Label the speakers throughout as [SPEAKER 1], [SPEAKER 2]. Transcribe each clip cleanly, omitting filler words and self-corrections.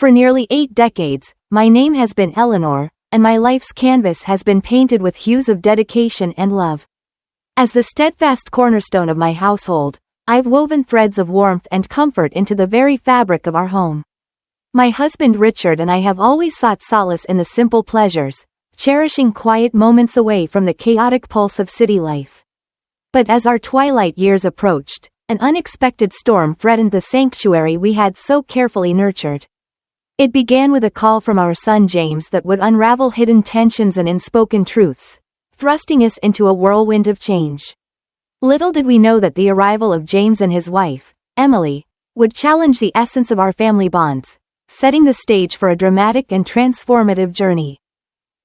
[SPEAKER 1] For nearly 8 decades, my name has been Eleanor, and my life's canvas has been painted with hues of dedication and love. As the steadfast cornerstone of my household, I've woven threads of warmth and comfort into the very fabric of our home. My husband Richard and I have always sought solace in the simple pleasures, cherishing quiet moments away from the chaotic pulse of city life. But as our twilight years approached, an unexpected storm threatened the sanctuary we had so carefully nurtured. It began with a call from our son James that would unravel hidden tensions and unspoken truths, thrusting us into a whirlwind of change. Little did we know that the arrival of James and his wife, Emily, would challenge the essence of our family bonds, setting the stage for a dramatic and transformative journey.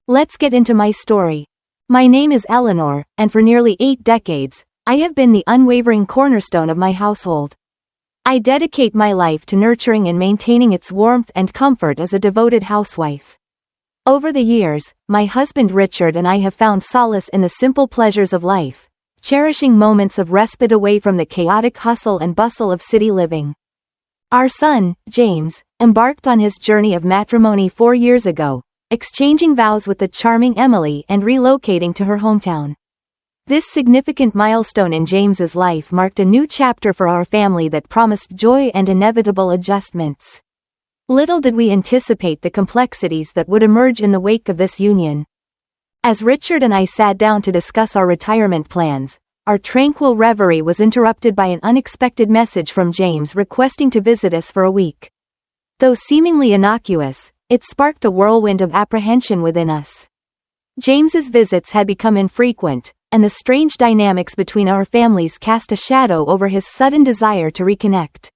[SPEAKER 1] Let's get into my story. My name is Eleanor, and for nearly 8 decades, I have been the unwavering cornerstone of my household. I dedicate my life to nurturing and maintaining its warmth and comfort as a devoted housewife. Over the years, my husband Richard and I have found solace in the simple pleasures of life, cherishing moments of respite away from the chaotic hustle and bustle of city living. Our son, James, embarked on his journey of matrimony 4 years ago, exchanging vows with the charming Emily and relocating to her hometown. This significant milestone in James's life marked a new chapter for our family that promised joy and inevitable adjustments. Little did we anticipate the complexities that would emerge in the wake of this union. As Richard and I sat down to discuss our retirement plans, our tranquil reverie was interrupted by an unexpected message from James requesting to visit us for a week. Though seemingly innocuous, it sparked a whirlwind of apprehension within us. James's visits had become infrequent, and the strange dynamics between our families cast a shadow over his sudden desire to reconnect.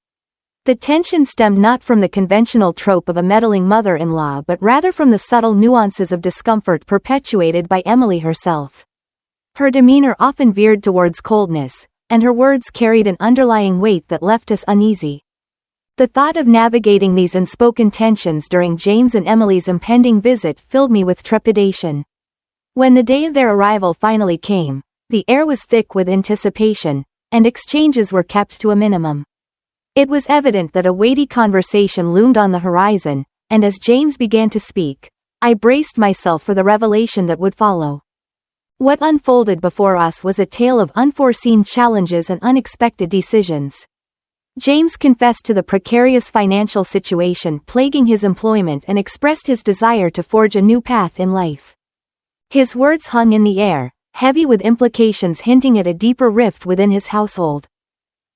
[SPEAKER 1] The tension stemmed not from the conventional trope of a meddling mother-in-law but rather from the subtle nuances of discomfort perpetuated by Emily herself. Her demeanor often veered towards coldness, and her words carried an underlying weight that left us uneasy. The thought of navigating these unspoken tensions during James and Emily's impending visit filled me with trepidation. When the day of their arrival finally came, the air was thick with anticipation, and exchanges were kept to a minimum. It was evident that a weighty conversation loomed on the horizon, and as James began to speak, I braced myself for the revelation that would follow. What unfolded before us was a tale of unforeseen challenges and unexpected decisions. James confessed to the precarious financial situation plaguing his employment and expressed his desire to forge a new path in life. His words hung in the air, heavy with implications hinting at a deeper rift within his household.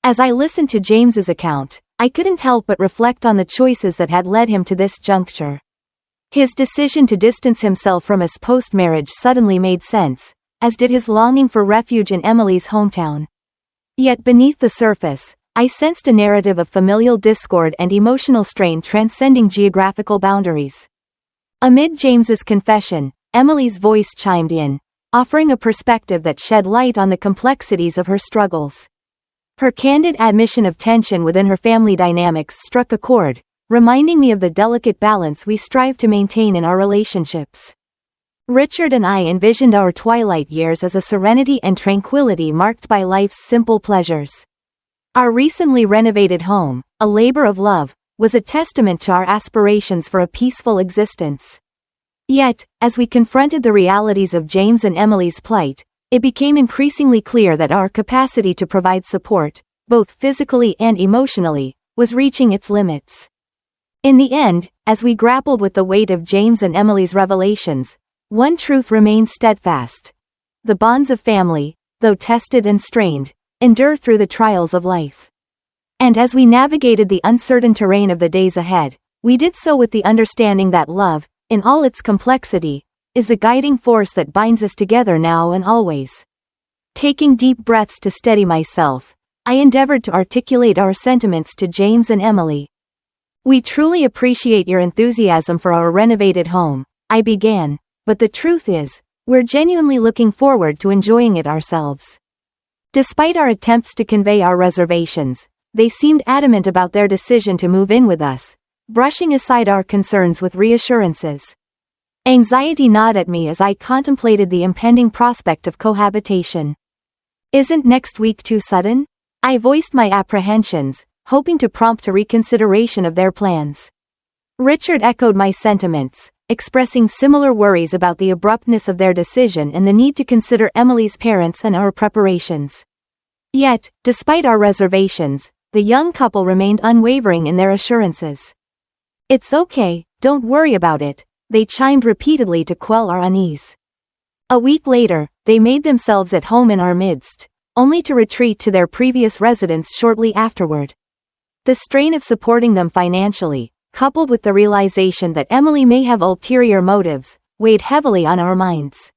[SPEAKER 1] As I listened to James's account, I couldn't help but reflect on the choices that had led him to this juncture. His decision to distance himself from us post-marriage suddenly made sense, as did his longing for refuge in Emily's hometown. Yet beneath the surface, I sensed a narrative of familial discord and emotional strain transcending geographical boundaries. Amid James's confession, Emily's voice chimed in, offering a perspective that shed light on the complexities of her struggles. Her candid admission of tension within her family dynamics struck a chord, reminding me of the delicate balance we strive to maintain in our relationships. Richard and I envisioned our twilight years as a serenity and tranquility marked by life's simple pleasures. Our recently renovated home, a labor of love, was a testament to our aspirations for a peaceful existence. Yet, as we confronted the realities of James and Emily's plight, it became increasingly clear that our capacity to provide support, both physically and emotionally, was reaching its limits. In the end, as we grappled with the weight of James and Emily's revelations, one truth remained steadfast. The bonds of family, though tested and strained, endure through the trials of life. And as we navigated the uncertain terrain of the days ahead, we did so with the understanding that love, in all its complexity, is the guiding force that binds us together now and always. Taking deep breaths to steady myself, I endeavored to articulate our sentiments to James and Emily. "We truly appreciate your enthusiasm for our renovated home," I began, "but the truth is, we're genuinely looking forward to enjoying it ourselves." Despite our attempts to convey our reservations, they seemed adamant about their decision to move in with us, brushing aside our concerns with reassurances. Anxiety gnawed at me as I contemplated the impending prospect of cohabitation. "Isn't next week too sudden?" I voiced my apprehensions, hoping to prompt a reconsideration of their plans. Richard echoed my sentiments, expressing similar worries about the abruptness of their decision and the need to consider Emily's parents and our preparations. Yet, despite our reservations, the young couple remained unwavering in their assurances. "It's okay, don't worry about it," they chimed repeatedly to quell our unease. A week later, they made themselves at home in our midst, only to retreat to their previous residence shortly afterward. The strain of supporting them financially, coupled with the realization that Emily may have ulterior motives, weighed heavily on our minds.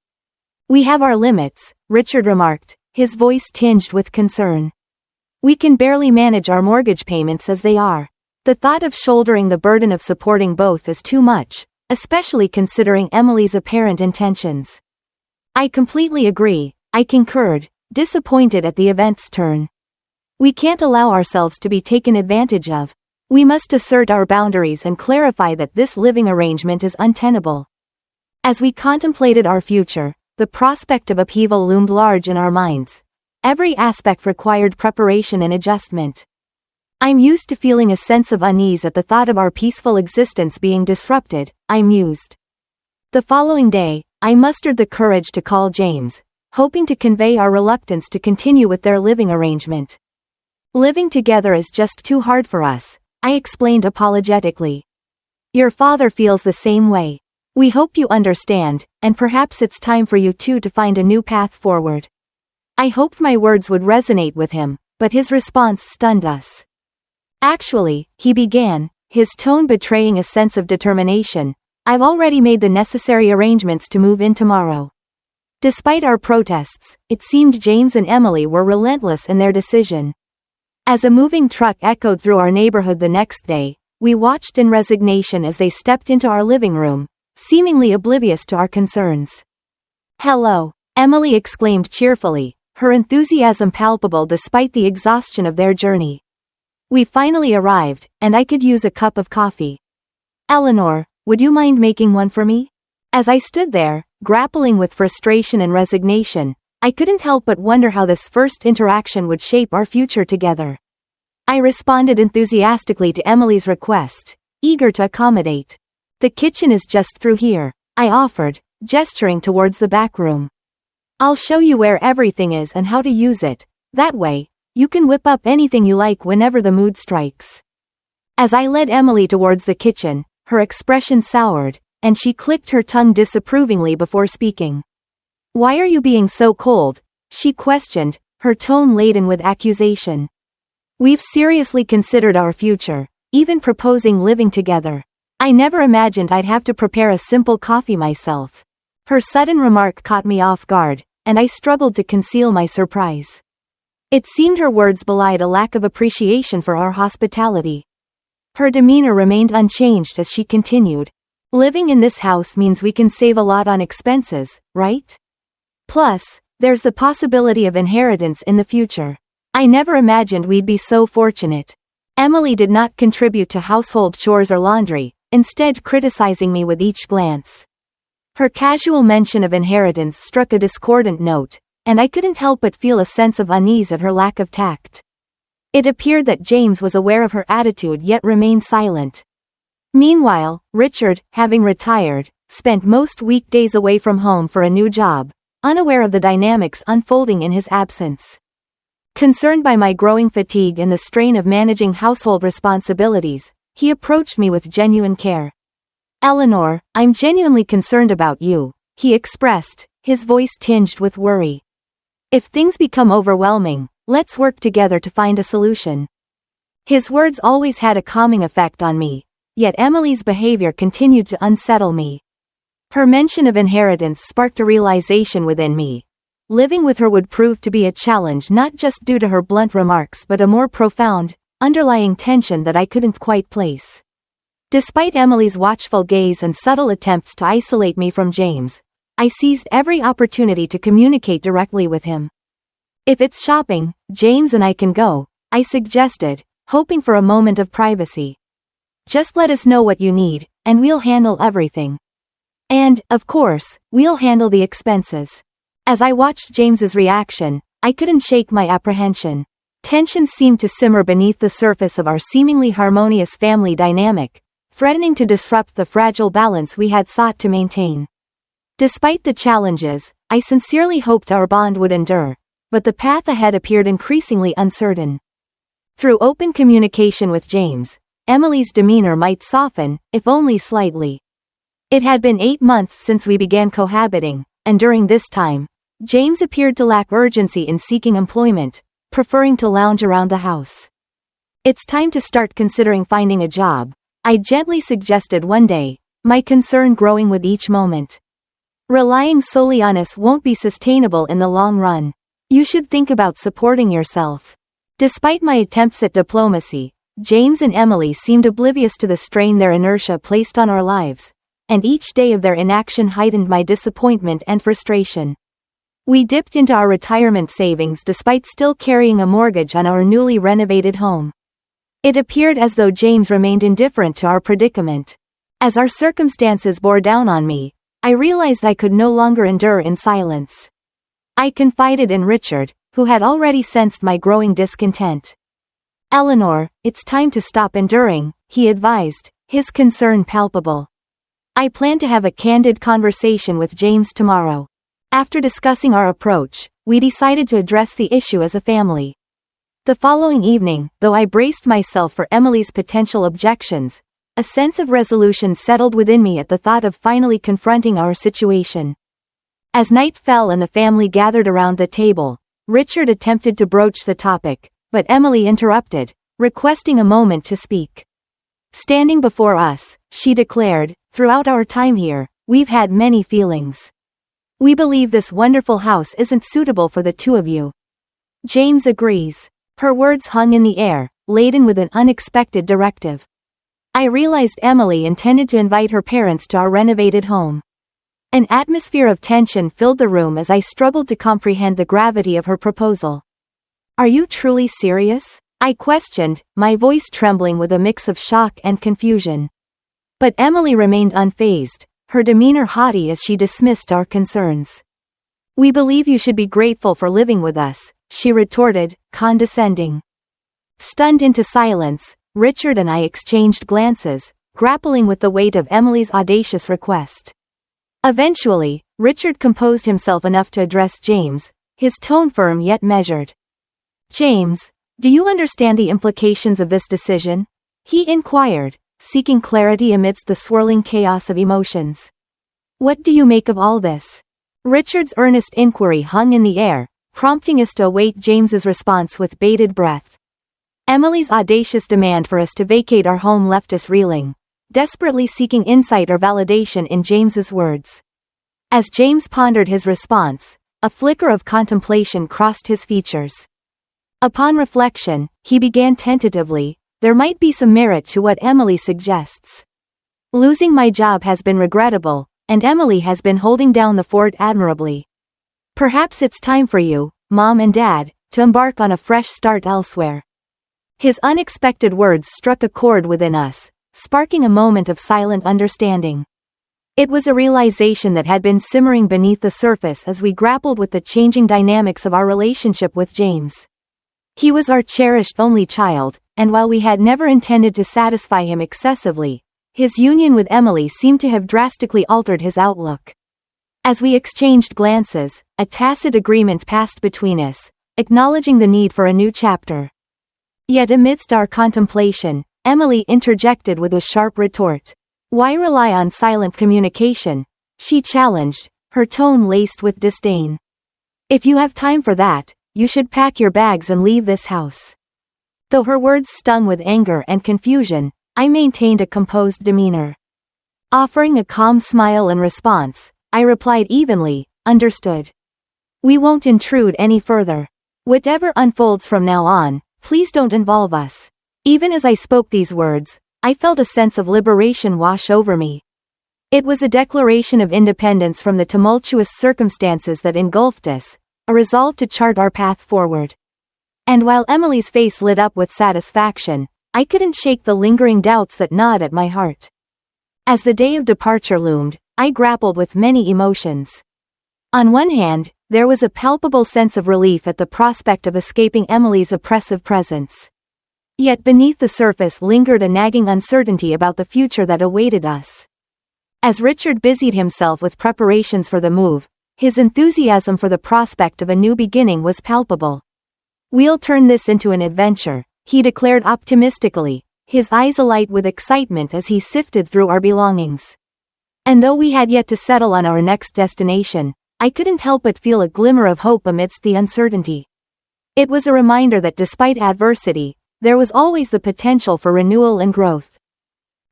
[SPEAKER 1] "We have our limits," Richard remarked, his voice tinged with concern. "We can barely manage our mortgage payments as they are. The thought of shouldering the burden of supporting both is too much, especially considering Emily's apparent intentions." "I completely agree," I concurred, disappointed at the event's turn. "We can't allow ourselves to be taken advantage of. We must assert our boundaries and clarify that this living arrangement is untenable." As we contemplated our future, the prospect of upheaval loomed large in our minds. Every aspect required preparation and adjustment. "I'm used to feeling a sense of unease at the thought of our peaceful existence being disrupted," I mused. The following day, I mustered the courage to call James, hoping to convey our reluctance to continue with their living arrangement. "Living together is just too hard for us," I explained apologetically. "Your father feels the same way. We hope you understand, and perhaps it's time for you two to find a new path forward." I hoped my words would resonate with him, but his response stunned us. "Actually," he began, his tone betraying a sense of determination, "I've already made the necessary arrangements to move in tomorrow." Despite our protests, it seemed James and Emily were relentless in their decision. As a moving truck echoed through our neighborhood the next day, we watched in resignation as they stepped into our living room, seemingly oblivious to our concerns. "Hello," Emily exclaimed cheerfully, her enthusiasm palpable despite the exhaustion of their journey. "We finally arrived, and I could use a cup of coffee. Eleanor, would you mind making one for me?" As I stood there, grappling with frustration and resignation, I couldn't help but wonder how this first interaction would shape our future together. I responded enthusiastically to Emily's request, eager to accommodate. "The kitchen is just through here," I offered, gesturing towards the back room. "I'll show you where everything is and how to use it. That way, you can whip up anything you like whenever the mood strikes." As I led Emily towards the kitchen, her expression soured, and she clicked her tongue disapprovingly before speaking. "Why are you being so cold?" she questioned, her tone laden with accusation. "We've seriously considered our future, even proposing living together. I never imagined I'd have to prepare a simple coffee myself." Her sudden remark caught me off guard, and I struggled to conceal my surprise. It seemed her words belied a lack of appreciation for our hospitality. Her demeanor remained unchanged as she continued. "Living in this house means we can save a lot on expenses, right? Plus, there's the possibility of inheritance in the future. I never imagined we'd be so fortunate." Emily did not contribute to household chores or laundry, instead criticizing me with each glance. Her casual mention of inheritance struck a discordant note, and I couldn't help but feel a sense of unease at her lack of tact. It appeared that James was aware of her attitude yet remained silent. Meanwhile, Richard, having retired, spent most weekdays away from home for a new job, unaware of the dynamics unfolding in his absence. Concerned by my growing fatigue and the strain of managing household responsibilities, he approached me with genuine care. "Eleanor, I'm genuinely concerned about you," he expressed, his voice tinged with worry. "If things become overwhelming, let's work together to find a solution." His words always had a calming effect on me, yet Emily's behavior continued to unsettle me. Her mention of inheritance sparked a realization within me. Living with her would prove to be a challenge not just due to her blunt remarks but a more profound, underlying tension that I couldn't quite place. Despite Emily's watchful gaze and subtle attempts to isolate me from James, I seized every opportunity to communicate directly with him. "If it's shopping, James and I can go," I suggested, hoping for a moment of privacy. "Just let us know what you need, and we'll handle everything. And, of course, we'll handle the expenses." As I watched James's reaction, I couldn't shake my apprehension. Tension seemed to simmer beneath the surface of our seemingly harmonious family dynamic, threatening to disrupt the fragile balance we had sought to maintain. Despite the challenges, I sincerely hoped our bond would endure, but the path ahead appeared increasingly uncertain. Through open communication with James, Emily's demeanor might soften, if only slightly. It had been 8 months since we began cohabiting, and during this time, James appeared to lack urgency in seeking employment, preferring to lounge around the house. "It's time to start considering finding a job," I gently suggested one day, my concern growing with each moment. "Relying solely on us won't be sustainable in the long run. You should think about supporting yourself." Despite my attempts at diplomacy, James and Emily seemed oblivious to the strain their inertia placed on our lives, and each day of their inaction heightened my disappointment and frustration. We dipped into our retirement savings despite still carrying a mortgage on our newly renovated home. It appeared as though James remained indifferent to our predicament. As our circumstances bore down on me, I realized I could no longer endure in silence. I confided in Richard, who had already sensed my growing discontent. "Eleanor, it's time to stop enduring," he advised, his concern palpable. "I plan to have a candid conversation with James tomorrow." After discussing our approach, we decided to address the issue as a family. The following evening, though I braced myself for Emily's potential objections, a sense of resolution settled within me at the thought of finally confronting our situation. As night fell and the family gathered around the table, Richard attempted to broach the topic, but Emily interrupted, requesting a moment to speak. Standing before us, she declared, "Throughout our time here, we've had many feelings. We believe this wonderful house isn't suitable for the two of you." James agrees. Her words hung in the air, laden with an unexpected directive. I realized Emily intended to invite her parents to our renovated home. An atmosphere of tension filled the room as I struggled to comprehend the gravity of her proposal. "Are you truly serious?" I questioned, my voice trembling with a mix of shock and confusion. But Emily remained unfazed, her demeanor haughty as she dismissed our concerns. "We believe you should be grateful for living with us," she retorted, condescending. Stunned into silence, Richard and I exchanged glances, grappling with the weight of Emily's audacious request. Eventually, Richard composed himself enough to address James, his tone firm yet measured. "James, do you understand the implications of this decision?" he inquired, seeking clarity amidst the swirling chaos of emotions. "What do you make of all this?" Richard's earnest inquiry hung in the air, prompting us to await James's response with bated breath. Emily's audacious demand for us to vacate our home left us reeling, desperately seeking insight or validation in James's words. As James pondered his response, a flicker of contemplation crossed his features. Upon reflection, he began tentatively, "There might be some merit to what Emily suggests. Losing my job has been regrettable, and Emily has been holding down the fort admirably. Perhaps it's time for you, Mom and Dad, to embark on a fresh start elsewhere." His unexpected words struck a chord within us, sparking a moment of silent understanding. It was a realization that had been simmering beneath the surface as we grappled with the changing dynamics of our relationship with James. He was our cherished only child, and while we had never intended to satisfy him excessively, his union with Emily seemed to have drastically altered his outlook. As we exchanged glances, a tacit agreement passed between us, acknowledging the need for a new chapter. Yet amidst our contemplation, Emily interjected with a sharp retort. "Why rely on silent communication?" she challenged, her tone laced with disdain. "If you have time for that, you should pack your bags and leave this house." Though her words stung with anger and confusion, I maintained a composed demeanor. Offering a calm smile in response, I replied evenly, "Understood. We won't intrude any further. Whatever unfolds from now on, please don't involve us." Even as I spoke these words, I felt a sense of liberation wash over me. It was a declaration of independence from the tumultuous circumstances that engulfed us, a resolve to chart our path forward. And while Emily's face lit up with satisfaction, I couldn't shake the lingering doubts that gnawed at my heart. As the day of departure loomed, I grappled with many emotions. On one hand, there was a palpable sense of relief at the prospect of escaping Emily's oppressive presence. Yet beneath the surface lingered a nagging uncertainty about the future that awaited us. As Richard busied himself with preparations for the move, his enthusiasm for the prospect of a new beginning was palpable. "We'll turn this into an adventure," he declared optimistically, his eyes alight with excitement as he sifted through our belongings. And though we had yet to settle on our next destination, I couldn't help but feel a glimmer of hope amidst the uncertainty. It was a reminder that despite adversity, there was always the potential for renewal and growth.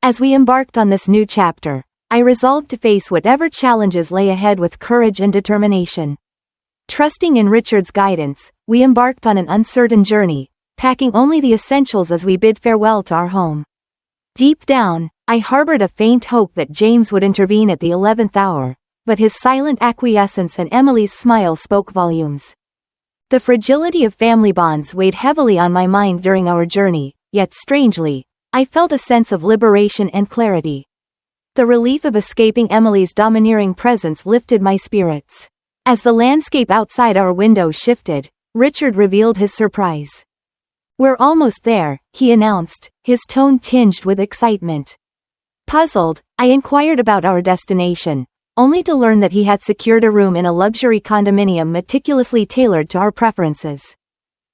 [SPEAKER 1] As we embarked on this new chapter, I resolved to face whatever challenges lay ahead with courage and determination. Trusting in Richard's guidance, we embarked on an uncertain journey, packing only the essentials as we bid farewell to our home. Deep down, I harbored a faint hope that James would intervene at the 11th hour, but his silent acquiescence and Emily's smile spoke volumes. The fragility of family bonds weighed heavily on my mind during our journey, yet strangely, I felt a sense of liberation and clarity. The relief of escaping Emily's domineering presence lifted my spirits. As the landscape outside our window shifted, Richard revealed his surprise. "We're almost there," he announced, his tone tinged with excitement. Puzzled, I inquired about our destination, only to learn that he had secured a room in a luxury condominium meticulously tailored to our preferences.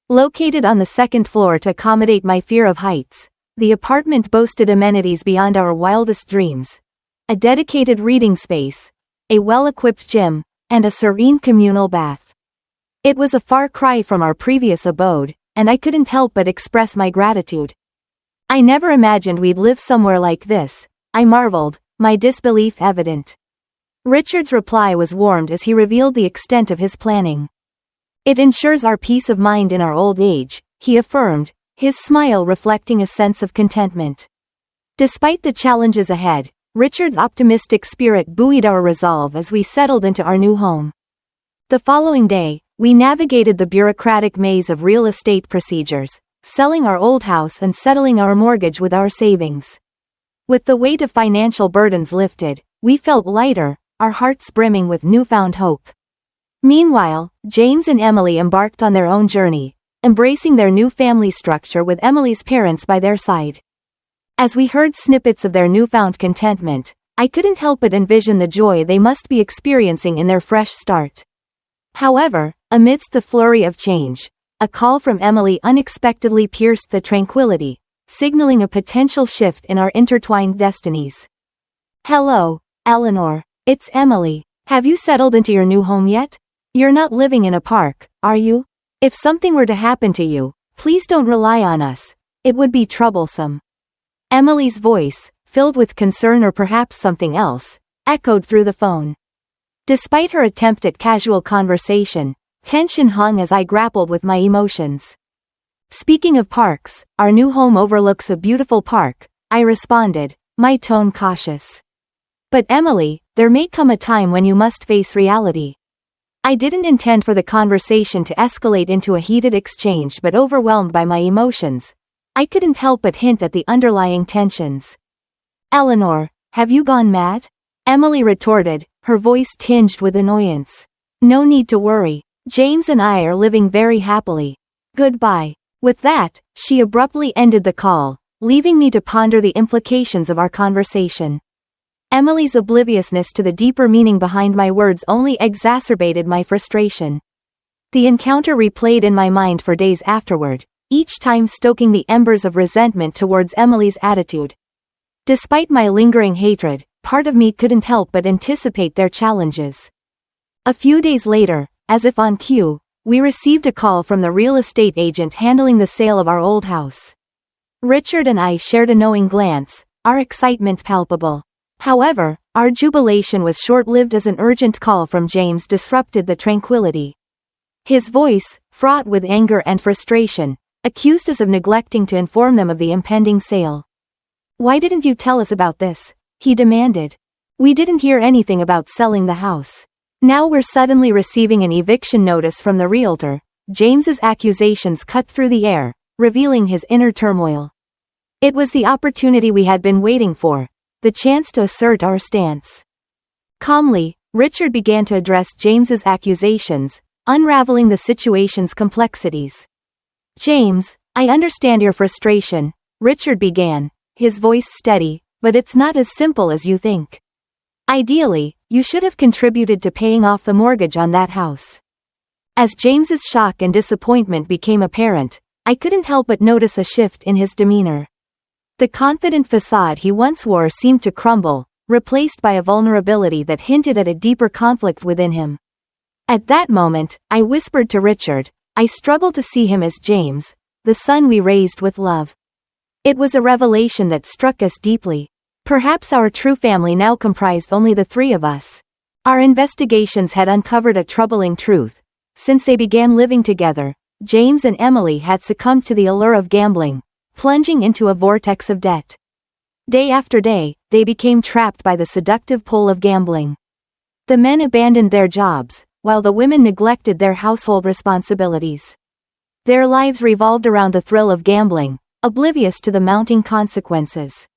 [SPEAKER 1] Located on the second floor to accommodate my fear of heights, the apartment boasted amenities beyond our wildest dreams. A dedicated reading space, a well-equipped gym, and a serene communal bath. It was a far cry from our previous abode, and I couldn't help but express my gratitude. "I never imagined we'd live somewhere like this," I marveled, my disbelief evident. Richard's reply was warmed as he revealed the extent of his planning. "It ensures our peace of mind in our old age," he affirmed, his smile reflecting a sense of contentment. Despite the challenges ahead, Richard's optimistic spirit buoyed our resolve as we settled into our new home. The following day, we navigated the bureaucratic maze of real estate procedures, selling our old house and settling our mortgage with our savings. With the weight of financial burdens lifted, we felt lighter, our hearts brimming with newfound hope. Meanwhile, James and Emily embarked on their own journey, embracing their new family structure with Emily's parents by their side. As we heard snippets of their newfound contentment, I couldn't help but envision the joy they must be experiencing in their fresh start. However, amidst the flurry of change, a call from Emily unexpectedly pierced the tranquility, signaling a potential shift in our intertwined destinies. "Hello, Eleanor. It's Emily. Have you settled into your new home yet? You're not living in a park, are you? If something were to happen to you, please don't rely on us. It would be troublesome." Emily's voice, filled with concern or perhaps something else, echoed through the phone. Despite her attempt at casual conversation, tension hung as I grappled with my emotions. "Speaking of parks, our new home overlooks a beautiful park," I responded, my tone cautious. "But Emily, there may come a time when you must face reality." I didn't intend for the conversation to escalate into a heated exchange, but overwhelmed by my emotions, I couldn't help but hint at the underlying tensions. "Eleanor, have you gone mad?" Emily retorted, her voice tinged with annoyance. "No need to worry. James and I are living very happily. Goodbye." With that, she abruptly ended the call, leaving me to ponder the implications of our conversation. Emily's obliviousness to the deeper meaning behind my words only exacerbated my frustration. The encounter replayed in my mind for days afterward, each time stoking the embers of resentment towards Emily's attitude. Despite my lingering hatred, part of me couldn't help but anticipate their challenges. A few days later, as if on cue, we received a call from the real estate agent handling the sale of our old house. Richard and I shared a knowing glance, our excitement palpable. However, our jubilation was short-lived as an urgent call from James disrupted the tranquility. His voice, fraught with anger and frustration, accused us of neglecting to inform them of the impending sale. "Why didn't you tell us about this?" he demanded. "We didn't hear anything about selling the house. Now we're suddenly receiving an eviction notice from the realtor." James's accusations cut through the air, revealing his inner turmoil. It was the opportunity we had been waiting for, the chance to assert our stance. Calmly, Richard began to address James's accusations, unraveling the situation's complexities. "James, I understand your frustration, Richard began, his voice steady, but it's not as simple as you think. Ideally, you should have contributed to paying off the mortgage on that house. As James's shock and disappointment became apparent, I couldn't help but notice a shift in his demeanor. The confident facade he once wore seemed to crumble, replaced by a vulnerability that hinted at a deeper conflict within him. At that moment, I whispered to Richard, I struggle to see him as James, the son we raised with love. It was a revelation that struck us deeply. Perhaps our true family now comprised only the three of us. Our investigations had uncovered a troubling truth. Since they began living together, James and Emily had succumbed to the allure of gambling, plunging into a vortex of debt. Day after day, they became trapped by the seductive pull of gambling. The men abandoned their jobs, while the women neglected their household responsibilities. Their lives revolved around the thrill of gambling, oblivious to the mounting consequences.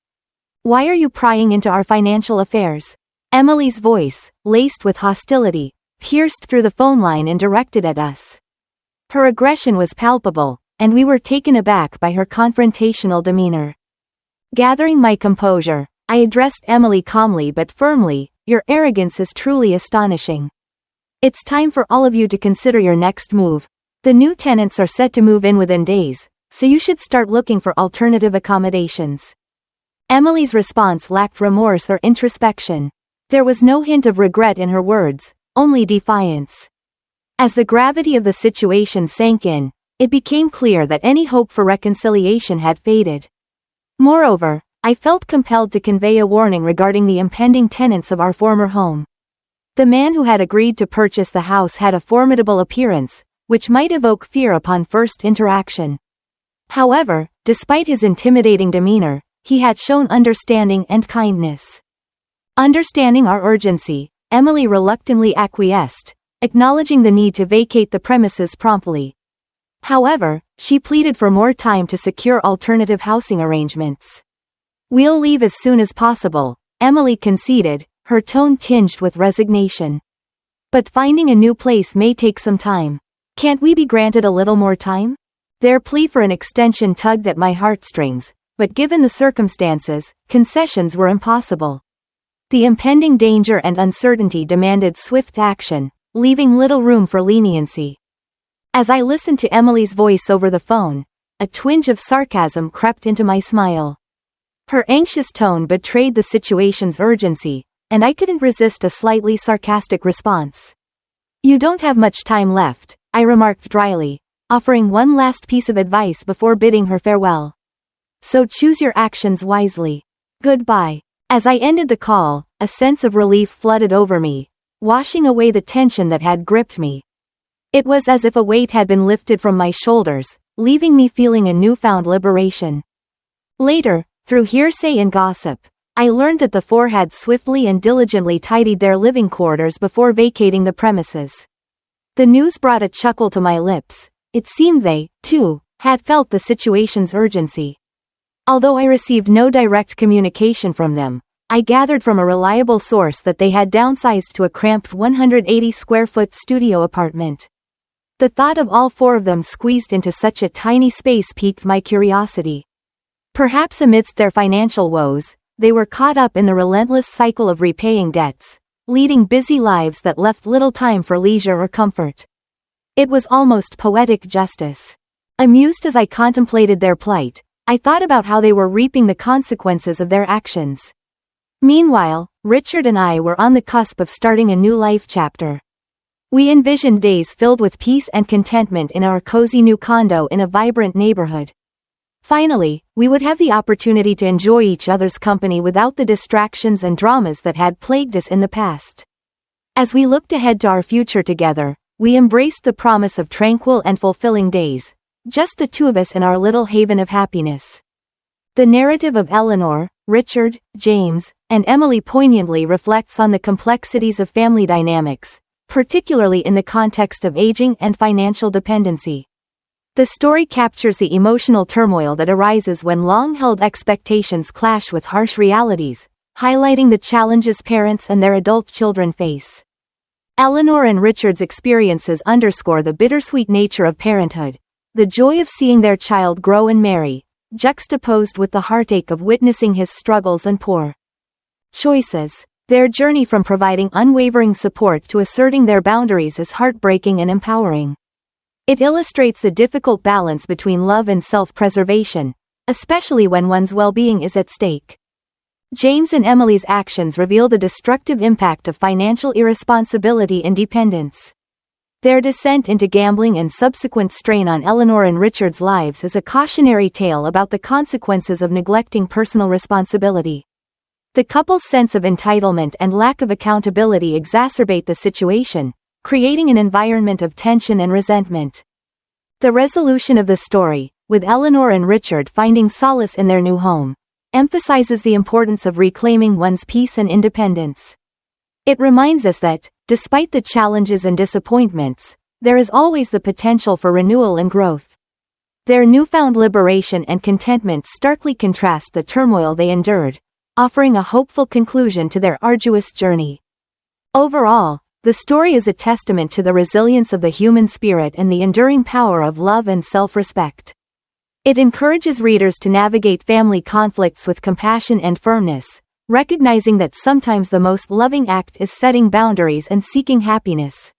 [SPEAKER 1] Why are you prying into our financial affairs? Emily's voice, laced with hostility, pierced through the phone line and directed at us. Her aggression was palpable, and we were taken aback by her confrontational demeanor. Gathering my composure, I addressed Emily calmly but firmly, your arrogance is truly astonishing. It's time for all of you to consider your next move. The new tenants are set to move in within days, so you should start looking for alternative accommodations. Emily's response lacked remorse or introspection. There was no hint of regret in her words, only defiance. As the gravity of the situation sank in, it became clear that any hope for reconciliation had faded. Moreover, I felt compelled to convey a warning regarding the impending tenants of our former home. The man who had agreed to purchase the house had a formidable appearance, which might evoke fear upon first interaction. However, despite his intimidating demeanor, he had shown understanding and kindness. Understanding our urgency, Emily reluctantly acquiesced, acknowledging the need to vacate the premises promptly. However, she pleaded for more time to secure alternative housing arrangements. We'll leave as soon as possible, Emily conceded, her tone tinged with resignation. But finding a new place may take some time. Can't we be granted a little more time? Their plea for an extension tugged at my heartstrings, but given the circumstances, concessions were impossible. The impending danger and uncertainty demanded swift action, leaving little room for leniency. As I listened to Emily's voice over the phone, a twinge of sarcasm crept into my smile. Her anxious tone betrayed the situation's urgency, and I couldn't resist a slightly sarcastic response. You don't have much time left, I remarked dryly, offering one last piece of advice before bidding her farewell. So choose your actions wisely. Goodbye. As I ended the call, a sense of relief flooded over me, washing away the tension that had gripped me. It was as if a weight had been lifted from my shoulders, leaving me feeling a newfound liberation. Later, through hearsay and gossip, I learned that the four had swiftly and diligently tidied their living quarters before vacating the premises. The news brought a chuckle to my lips. It seemed they, too, had felt the situation's urgency. Although I received no direct communication from them, I gathered from a reliable source that they had downsized to a cramped 180-square-foot studio apartment. The thought of all four of them squeezed into such a tiny space piqued my curiosity. Perhaps amidst their financial woes, they were caught up in the relentless cycle of repaying debts, leading busy lives that left little time for leisure or comfort. It was almost poetic justice. Amused as I contemplated their plight, I thought about how they were reaping the consequences of their actions. Meanwhile, Richard and I were on the cusp of starting a new life chapter. We envisioned days filled with peace and contentment in our cozy new condo in a vibrant neighborhood. Finally, we would have the opportunity to enjoy each other's company without the distractions and dramas that had plagued us in the past. As we looked ahead to our future together, we embraced the promise of tranquil and fulfilling days, just the two of us in our little haven of happiness. The narrative of Eleanor, Richard, James, and Emily poignantly reflects on the complexities of family dynamics, particularly in the context of aging and financial dependency. The story captures the emotional turmoil that arises when long-held expectations clash with harsh realities, highlighting the challenges parents and their adult children face. Eleanor and Richard's experiences underscore the bittersweet nature of parenthood, the joy of seeing their child grow and marry, juxtaposed with the heartache of witnessing his struggles and poor choices. Their journey from providing unwavering support to asserting their boundaries is heartbreaking and empowering. It illustrates the difficult balance between love and self-preservation, especially when one's well-being is at stake. James and Emily's actions reveal the destructive impact of financial irresponsibility and dependence. Their descent into gambling and subsequent strain on Eleanor and Richard's lives is a cautionary tale about the consequences of neglecting personal responsibility. The couple's sense of entitlement and lack of accountability exacerbate the situation, creating an environment of tension and resentment. The resolution of the story, with Eleanor and Richard finding solace in their new home, emphasizes the importance of reclaiming one's peace and independence. It reminds us that, despite the challenges and disappointments, there is always the potential for renewal and growth. Their newfound liberation and contentment starkly contrast the turmoil they endured, offering a hopeful conclusion to their arduous journey. Overall, the story is a testament to the resilience of the human spirit and the enduring power of love and self-respect. It encourages readers to navigate family conflicts with compassion and firmness, recognizing that sometimes the most loving act is setting boundaries and seeking happiness.